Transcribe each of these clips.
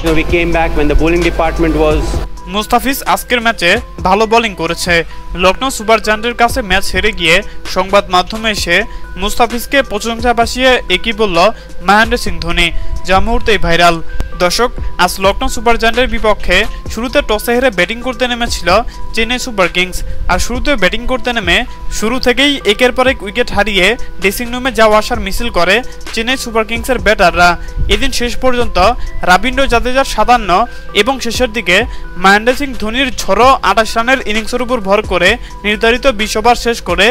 We came back when the bowling department was Mustafiz আজকের ম্যাচে ভালো বোলিং করেছে। লখনৌ সুপার জায়ান্টের কাছে ম্যাচ হেরে গিয়ে সংবাদ মাধ্যমে এসে মুস্তাফিজকে প্রশংসা ভাসিয়ে একই বলল মহেন্দ্র সিং ধোনি, যা মুহূর্তেই ভাইরাল। দর্শক, আজ লখনৌ সুপার জায়ান্টের বিপক্ষে শুরুতে টসে হেরে ব্যাটিং করতে নেমেছিল চেন্নাই সুপার কিংস। আর শুরুতে ব্যাটিং করতে নেমে শুরু থেকেই একের পর এক উইকেট হারিয়ে ড্রেসিং রুমে যাওয়া আসার মিছিল করে চেন্নাই সুপার কিংসের ব্যাটাররা। এদিন শেষ পর্যন্ত রবীন্দ্র জাদেজার ৫৭ এবং শেষের দিকে মহেন্দ্র সিং ধোনির ঝড়ো ২৮ রানের ইনিংসের উপর ভর করে নির্ধারিত ২০ ওভার শেষ করে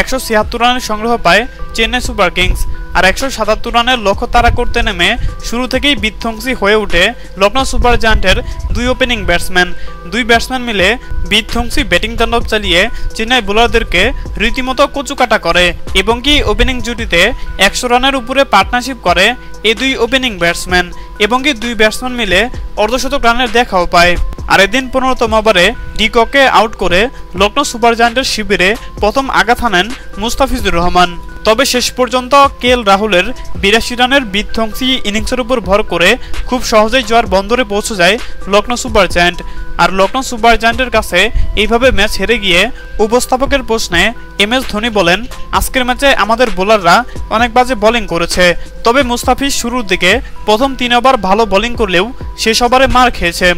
১৭৬ রানের সংগ্রহ পায় চেন্নাই সুপার কিংস। আর ১৭৭ রানের লক্ষ্য তাড়া করতে নেমে শুরু থেকেই বিধ্বংসী হয়ে ওঠে লখনৌ সুপার জায়ান্টের দুই ওপেনিং ব্যাটসম্যান। দুই ব্যাটসম্যান মিলে বিধ্বংসী ব্যাটিং তাণ্ডব চালিয়ে চেন্নাই বোলারদেরকে রীতিমতো কচুকাটা করে এবং কি ওপেনিং জুটিতে ১০০ রানের উপরে পার্টনারশিপ করে এই দুই ওপেনিং ব্যাটসম্যান এবং কি দুই ব্যাটসম্যান মিলে অর্ধশতক রানের দেখাও পায়। আর এদিন ১৫তম ওভারে ডিককে আউট করে লখনৌ সুপার জায়ান্টের শিবিরে প্রথম আঘাত হানেন মুস্তাফিজুর রহমান। তবে শেষ পর্যন্ত কেএল রাহুলের ৮২ রানের বিধ্বংসী ইনিংসের উপর ভর করে খুব সহজেই জয়ের বন্দরে পৌঁছে যায় লখনৌ সুপার জায়ান্ট। আর লখনৌ সুপার জায়ান্টের কাছে এইভাবে ম্যাচ হেরে গিয়ে উপস্থাপকের প্রশ্নে MS ধোনি বলেন, আজকের ম্যাচে আমাদের বোলাররা অনেক বাজে বোলিং করেছে। তবে মুস্তাফিজ শুরুর দিকে প্রথম ৩ ওভার ভালো বোলিং করলেও শেষ ওভারে মার খেয়েছে।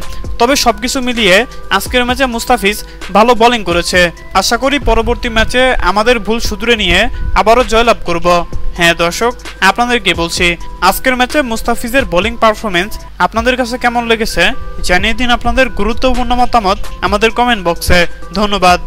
তবে সবকিছু মিলিয়ে আজকের ম্যাচে মুস্তাফিজ ভালো বোলিং করেছে। আশা করি পরবর্তী ম্যাচে আমাদের ভুল শুধরে নিয়ে আবারও জয়লাভ করব। হ্যাঁ দর্শক, আপনাদেরকে বলছি, আজকের ম্যাচে মুস্তাফিজের বোলিং পারফরমেন্স আপনাদের কাছে কেমন লেগেছে জানিয়ে দিন আপনাদের গুরুত্বপূর্ণ মতামত আমাদের কমেন্ট বক্সে। ধন্যবাদ।